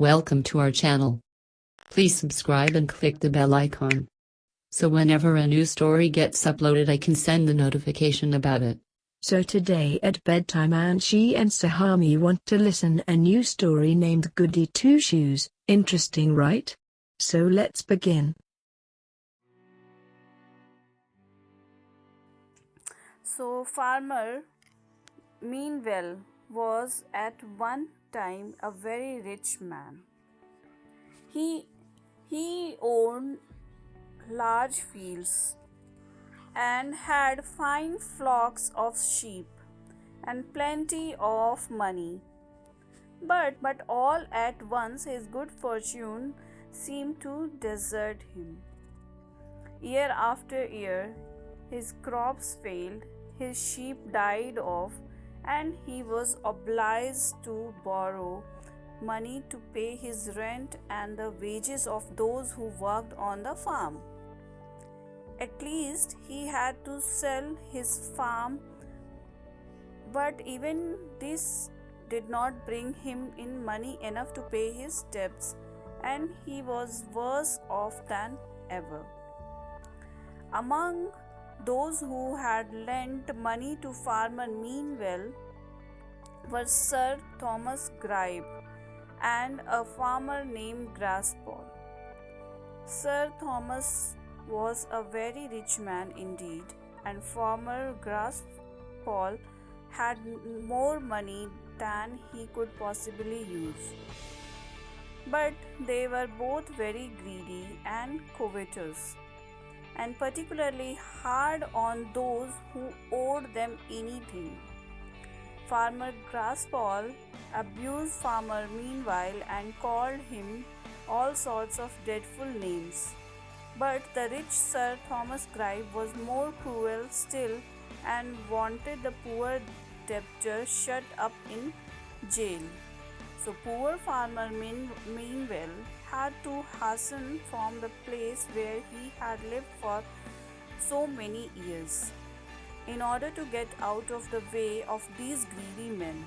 Welcome to our channel. Please subscribe and click the bell icon, so whenever a new story gets uploaded I can send the notification about it. So today at bedtime Anshi and Sahami want to listen a new story named Goody Two Shoes. Interesting, right? So let's begin. So farmer, meanwhile, was at one time a very rich man. He owned large fields and had fine flocks of sheep and plenty of money. But all at once his good fortune seemed to desert him. Year after year, his crops failed, his sheep died off, and he was obliged to borrow money to pay his rent and the wages of those who worked on the farm. At least he had to sell his farm, but even this did not bring him in money enough to pay his debts, and he was worse off than ever. Among those who had lent money to farmer meanwhile were Sir Thomas Gripe and a farmer named Graspall. Sir Thomas was a very rich man indeed, and farmer Graspall had more money than he could possibly use. But they were both very greedy and covetous, and particularly hard on those who owed them anything. Farmer Graspall abused farmer meanwhile and called him all sorts of dreadful names. But the rich Sir Thomas Gripe was more cruel still and wanted the poor debtor shut up in jail. So poor farmer meanwhile had to hasten from the place where he had lived for so many years in order to get out of the way of these greedy men.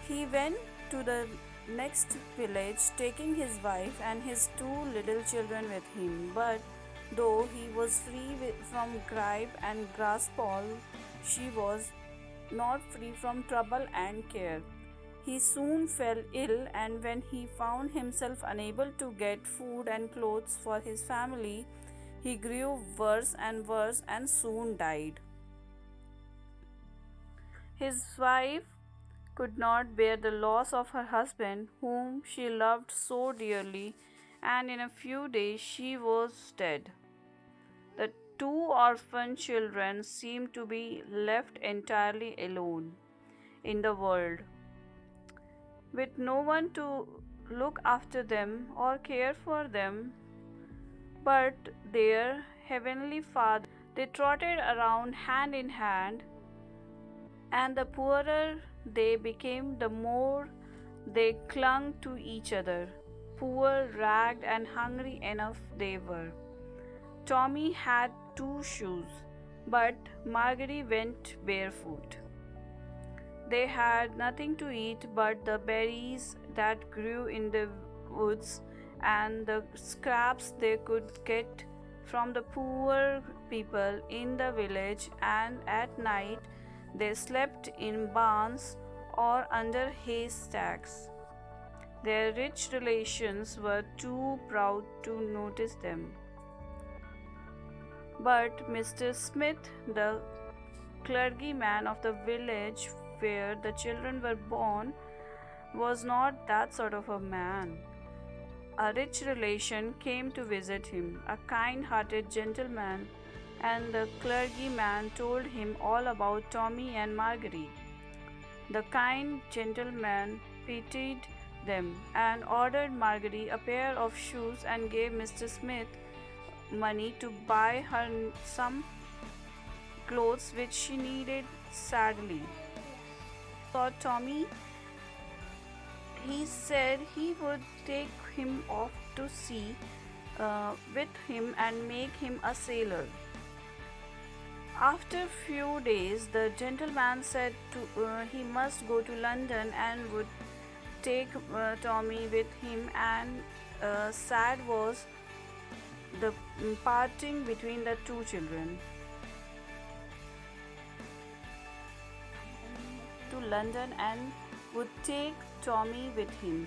He went to the next village, taking his wife and his two little children with him. But though he was free from Gripe and Graspall, she was not free from trouble and care. He soon fell ill, and when he found himself unable to get food and clothes for his family, he grew worse and soon died. His wife could not bear the loss of her husband, whom she loved so dearly, and in a few days she was dead. The two orphan children seemed to be left entirely alone in the world, with no one to look after them or care for them but their heavenly Father. They trotted around hand in hand, and the poorer they became, the more they clung to each other. Poor, ragged, and hungry enough they were. Tommy had 2 shoes, but Margery went barefoot. They had nothing to eat but the berries that grew in the woods and the scraps they could get from the poor people in the village, and at night they slept in barns or under haystacks. Their rich relations were too proud to notice them. But Mr. Smith, the clergyman of the village where the children were born, was not that sort of a man. A rich relation came to visit him, a kind-hearted gentleman, and the clergyman told him all about Tommy and Margery. The kind gentleman pitied them and ordered Margery a pair of shoes and gave Mr. Smith money to buy her some clothes which she needed sadly. For Tommy, he said he would take him off to sea with him and make him a sailor. After few days, the gentleman said he must go to London and would take Tommy with him, and sad was the parting between the two children. To London and would take Tommy with him,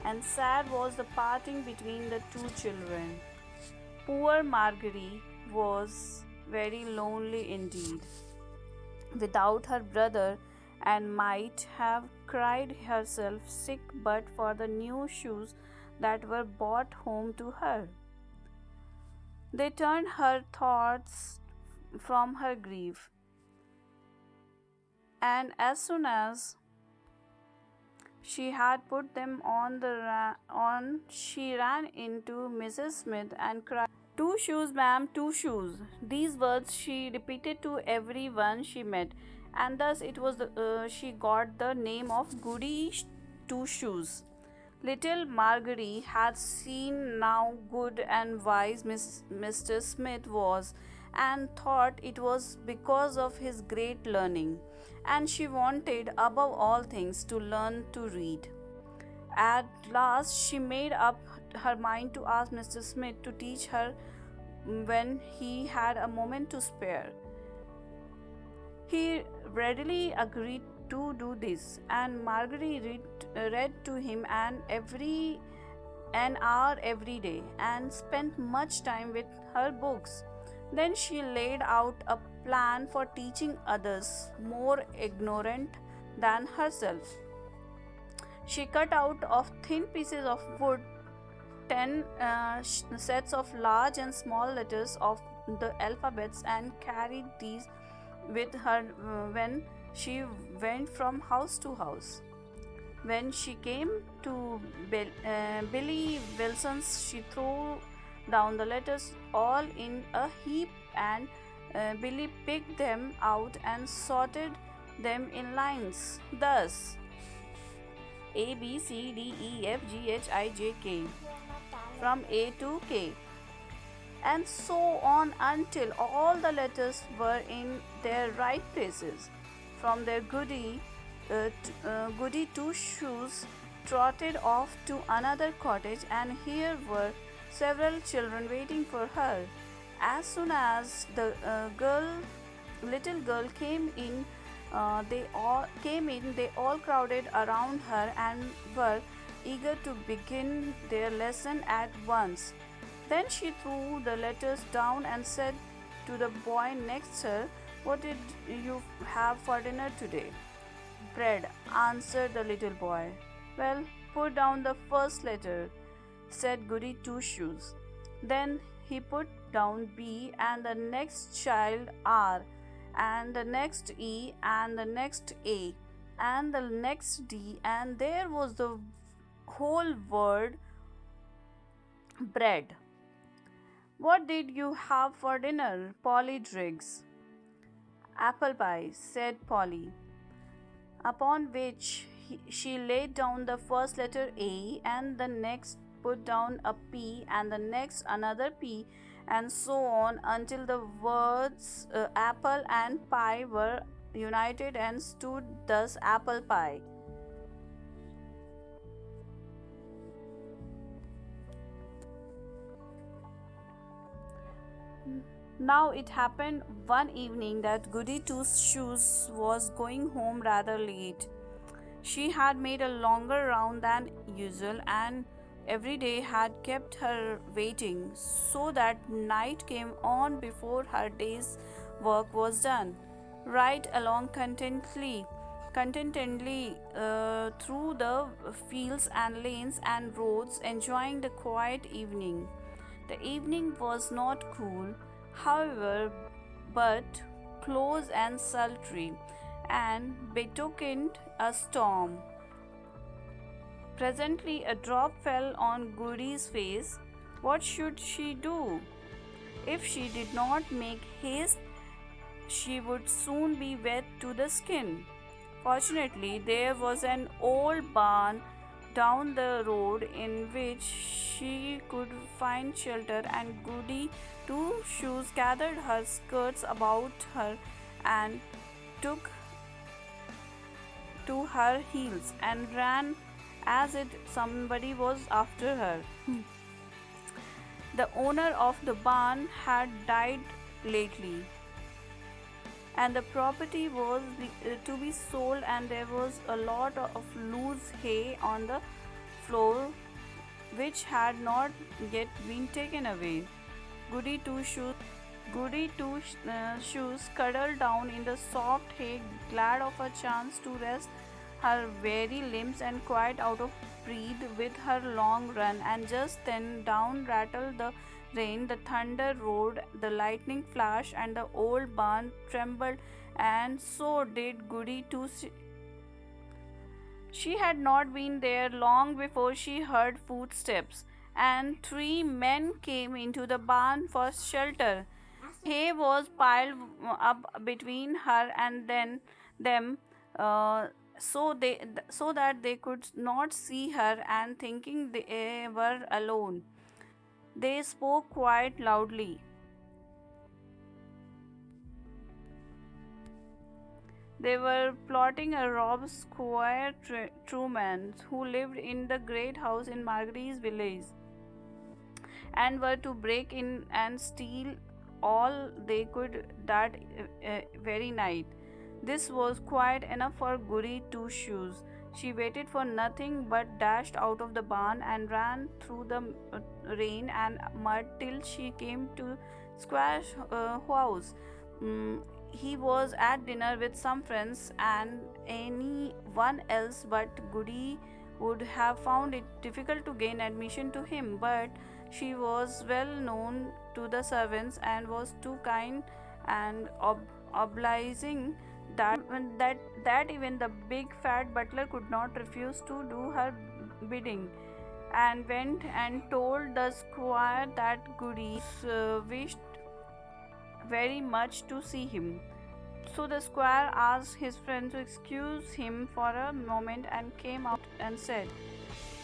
and sad was the parting between the two children. Poor Marguerite was very lonely indeed, without her brother, and might have cried herself sick but for the new shoes that were brought home to her. They turned her thoughts from her grief, and as soon as she had put them on, she ran into Mrs. Smith and cried, "Two shoes, ma'am, two shoes." These words she repeated to everyone she met, and thus it was she got the name of Goody Two Shoes. Little Marguerite had seen how good and wise Mr. Smith was, and thought it was because of his great learning, and she wanted above all things to learn to read. At last she made up her mind to ask Mr. Smith to teach her when he had a moment to spare. He readily agreed to do this, and Marguerite read to him an hour every day, and spent much time with her books. Then she laid out a plan for teaching others more ignorant than herself. She cut out of thin pieces of wood 10 sets of large and small letters of the alphabets, and carried these with her when she went from house to house. When she came to Billy Wilson's, she threw down the letters all in a heap, and Billy picked them out and sorted them in lines, thus A, B, C, D, E, F, G, H, I, J, K, from A to K, and so on until all the letters were in their right places. From their Goody Two Shoes trotted off to another cottage, and here were several children waiting for her. As soon as the little girl came in, they all crowded around her and were eager to begin their lesson at once. Then she threw the letters down and said to the boy next her, "What did you have for dinner today?" "Bread," answered the little boy. "Well, put down the first letter," said Goody Two Shoes. Then he put down B, and the next child R, and the next E, and the next A, and the next D, and there was the whole word bread. "What did you have for dinner, Polly Driggs?" "Apple pie," said Polly. Upon which she laid down the first letter A, and the next put down a P, and the next another P, and so on until the words apple and pie were united and stood thus apple pie. Now it happened one evening that Goody Two Shoes was going home rather late. She had made a longer round than usual, and every day had kept her waiting, so that night came on before her day's work was done. Right along contentedly through the fields and lanes and roads, enjoying the quiet evening. The evening was not cool, however, but close and sultry, and betokened a storm. Presently a drop fell on Goody's face. What should she do? If she did not make haste, she would soon be wet to the skin. Fortunately, there was an old barn down the road in which she could find shelter, and Goody Two Shoes gathered her skirts about her and took to her heels and ran as if somebody was after her. The owner of the barn had died lately, and the property was to be sold, and there was a lot of loose hay on the floor which had not yet been taken away. Goody Two Shoes Shoes cuddled down in the soft hay, glad of a chance to rest her weary limbs and quiet out of breath with her long run. And just then down rattled the rain, the thunder roared, the lightning flashed, and the old barn trembled, and so did Goody Two. She had not been there long before she heard footsteps, and three men came into the barn for shelter. Hay was piled up between her and them, uh, so that they could not see her, and thinking they were alone, they spoke quite loudly. They were plotting a rob Squire Truman, who lived in the great house in Marguerite's village, and were to break in and steal all they could that very night. This was quite enough for Goody Two Shoes. She waited for nothing but dashed out of the barn and ran through the rain and mud till she came to Square's house. Mm, he was at dinner with some friends, and anyone else but Goody would have found it difficult to gain admission to him, but she was well known to the servants and was too kind and obliging that even the big fat butler could not refuse to do her bidding, and went and told the squire that Goody wished very much to see him. So the squire asked his friend to excuse him for a moment and came out and said,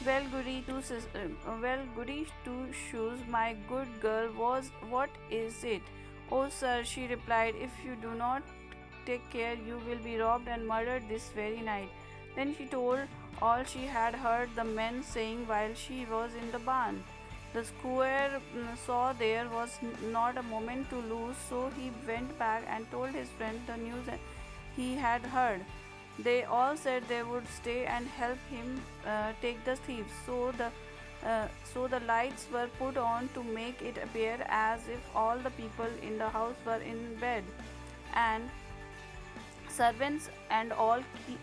well, Goody Two Shoes, my good girl, what is it?" "Oh, sir," she replied, "if you do not take care, you will be robbed and murdered this very night." Then she told all she had heard the men saying while she was in the barn. The squire saw there was not a moment to lose, so he went back and told his friend the news he had heard. They all said they would stay and help him take the thieves. So the lights were put on to make it appear as if all the people in the house were in bed, and servants and all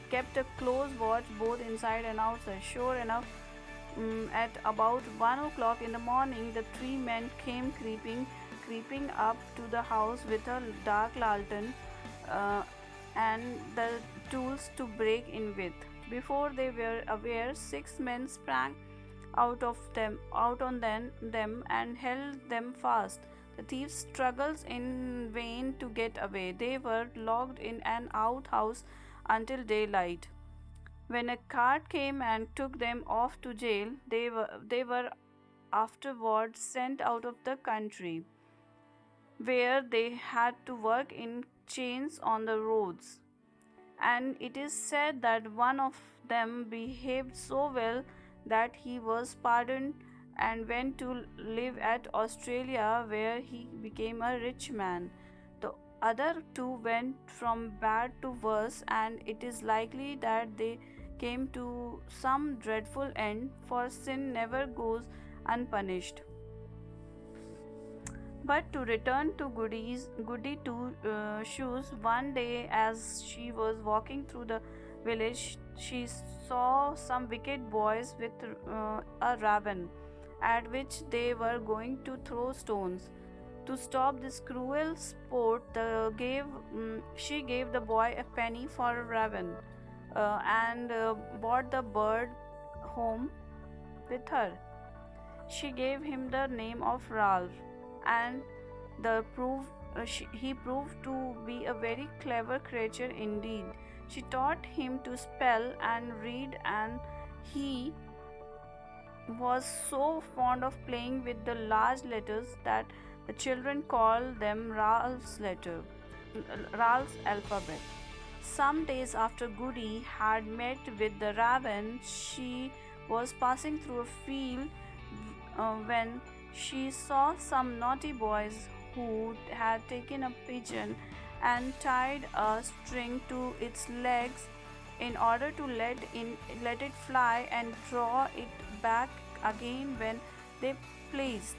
kept a close watch both inside and outside. Sure enough, at about 1 o'clock in the morning, the three men came creeping up to the house with a dark lantern uh, and the tools to break in with. Before they were aware, 6 men sprang out on them and held them fast. The thieves struggled in vain to get away. They were locked in an outhouse until daylight. When a cart came and took them off to jail, they were afterwards sent out of the country, where they had to work in chains on the roads. And it is said that one of them behaved so well that he was pardoned and went to live at Australia, where he became a rich man. The other two went from bad to worse, and it is likely that they came to some dreadful end, for sin never goes unpunished. But to return to Goody Two Shoes, one day as she was walking through the village, she saw some wicked boys with a raven, at which they were going to throw stones. To stop this cruel sport, she gave the boy a penny for a raven, and brought the bird home with her. She gave him the name of Ralph, and he proved to be a very clever creature indeed. She taught him to spell and read, and he was so fond of playing with the large letters that the children called them Ralph's alphabet. Some days after Goody had met with the raven, she was passing through a field when she saw some naughty boys who had taken a pigeon and tied a string to its legs in order to let it fly and draw it back again when they pleased.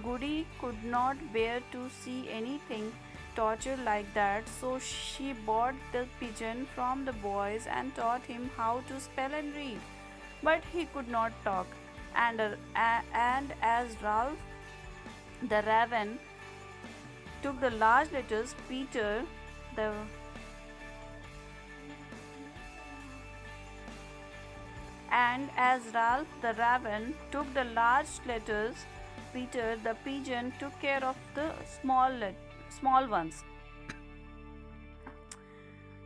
Goody could not bear to see anything torture like that, so she bought the pigeon from the boys and taught him how to spell and read. But he could not talk, and as Ralph the raven took the large letters Peter, the and as Ralph the raven took the large letters Peter, the pigeon took care of the small ones.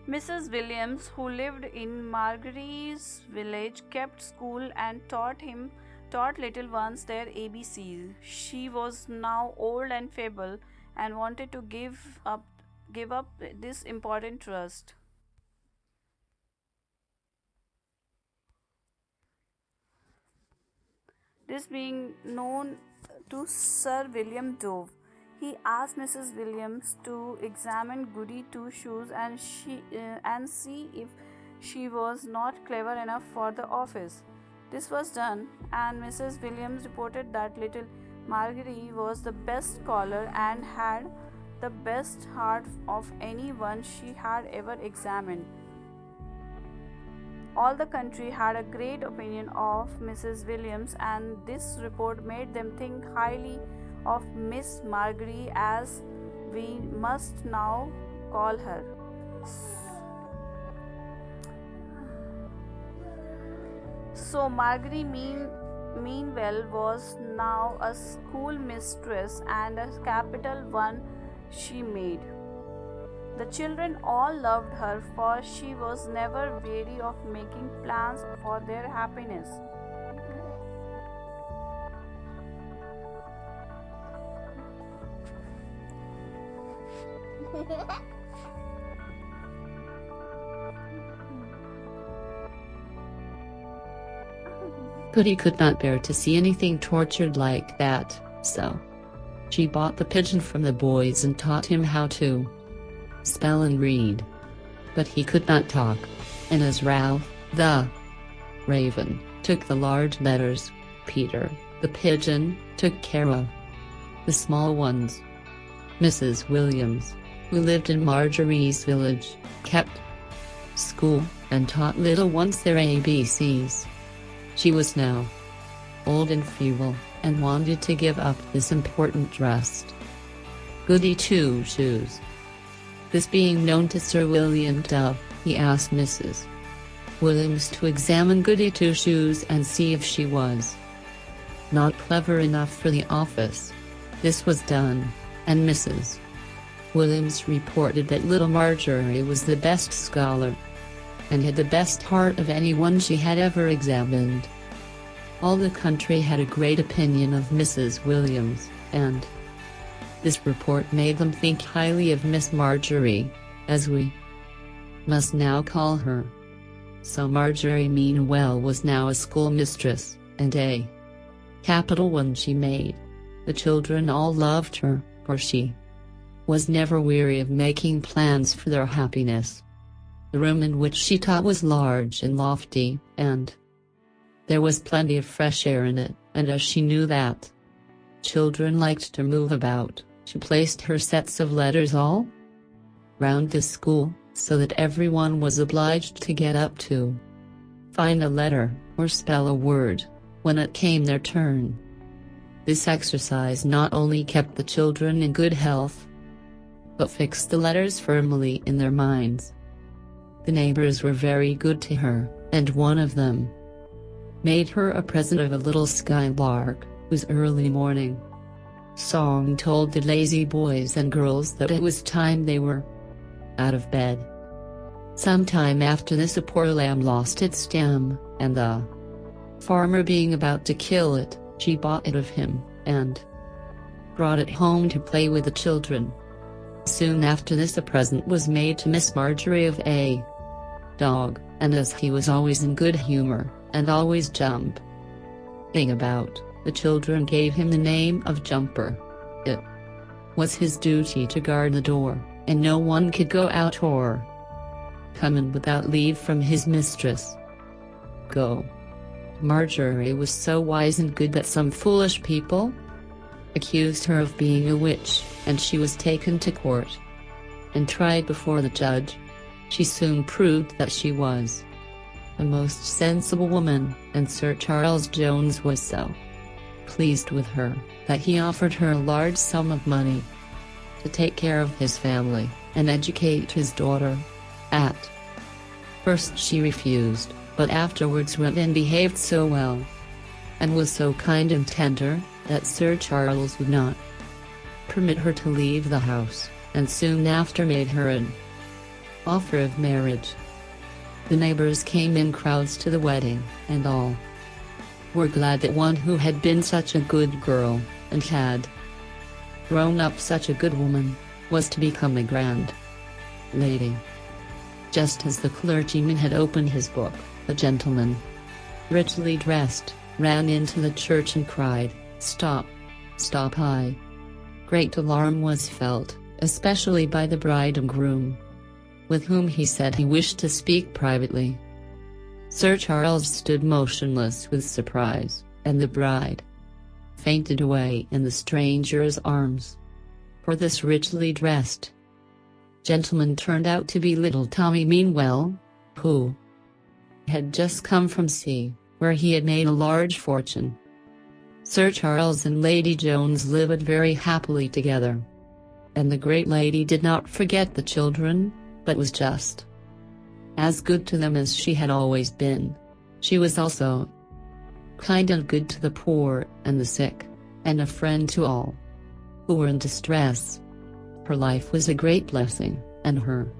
Mrs. Williams, who lived in Margery's village, kept school and taught little ones their ABCs. She was now old and feeble and wanted to give up this important trust. This being known to Sir William Dove, he asked Mrs. Williams to examine Goody Two Shoes and see if she was not clever enough for the office. This was done, and Mrs. Williams reported that little Margery was the best scholar and had the best heart of anyone she had ever examined. All the country had a great opinion of Mrs. Williams, and this report made them think highly of Miss Margery, as we must now call her. So Margery meanwhile was now a school mistress, and a capital one she made. The children all loved her, for she was never weary of making plans for their happiness. Goody could not bear to see anything tortured like that, so she bought the pigeon from the boys and taught him how to spell and read. But he could not talk, and as Ralph, the raven, took the large letters, Peter, the pigeon, took care of the small ones. Mrs. Williams, who lived in Margery's village, kept school and taught little ones their ABCs. She was now old and feeble, and wanted to give up this important trust. Goody Two Shoes. This being known to Sir William Dove, he asked Mrs. Williams to examine Goody Two Shoes and see if she was not clever enough for the office. This was done, and Mrs. Williams reported that little Margery was the best scholar, and had the best heart of anyone she had ever examined. All the country had a great opinion of Mrs. Williams, and this report made them think highly of Miss Margery, as we must now call her. So Margery meanwhile was now a schoolmistress, and a capital one she made. The children all loved her, for she was never weary of making plans for their happiness. The room in which she taught was large and lofty, and there was plenty of fresh air in it, and as she knew that children liked to move about, she placed her sets of letters all round the school, so that everyone was obliged to get up to find a letter, or spell a word, when it came their turn. This exercise not only kept the children in good health, but fixed the letters firmly in their minds. The neighbors were very good to her, and one of them made her a present of a little skylark, whose early morning song told the lazy boys and girls that it was time they were out of bed. Some time after this, a poor lamb lost its stem, and the farmer being about to kill it, she bought it of him, and brought it home to play with the children. Soon after this, a present was made to Miss Margery of a dog, and as he was always in good humor, and always jumping about. The children gave him the name of Jumper. It was his duty to guard the door, and no one could go out or come in without leave from his mistress. Go. Marjorie was so wise and good that some foolish people accused her of being a witch, and she was taken to court and tried before the judge. She soon proved that she was a most sensible woman, and Sir Charles Jones was so pleased with her that he offered her a large sum of money to take care of his family and educate his daughter. At first she refused, but afterwards went and behaved so well, and was so kind and tender, that Sir Charles would not permit her to leave the house, and soon after made her an offer of marriage. The neighbors came in crowds to the wedding, and all were glad that one who had been such a good girl, and had grown up such a good woman, was to become a grand lady. Just as the clergyman had opened his book, a gentleman, richly dressed, ran into the church and cried, "Stop! Stop!" Great alarm was felt, especially by the bride and groom, with whom he said he wished to speak privately. Sir Charles stood motionless with surprise, and the bride fainted away in the stranger's arms. For this richly dressed gentleman turned out to be little Tommy Meanwell, who had just come from sea, where he had made a large fortune. Sir Charles and Lady Jones lived very happily together, and the great lady did not forget the children, but was just as good to them as she had always been. She was also kind and good to the poor and the sick, and a friend to all who were in distress. Her life was a great blessing, and her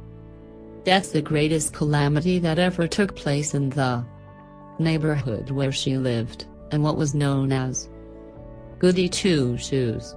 death the greatest calamity that ever took place in the neighborhood where she lived, and what was known as Goody Two Shoes.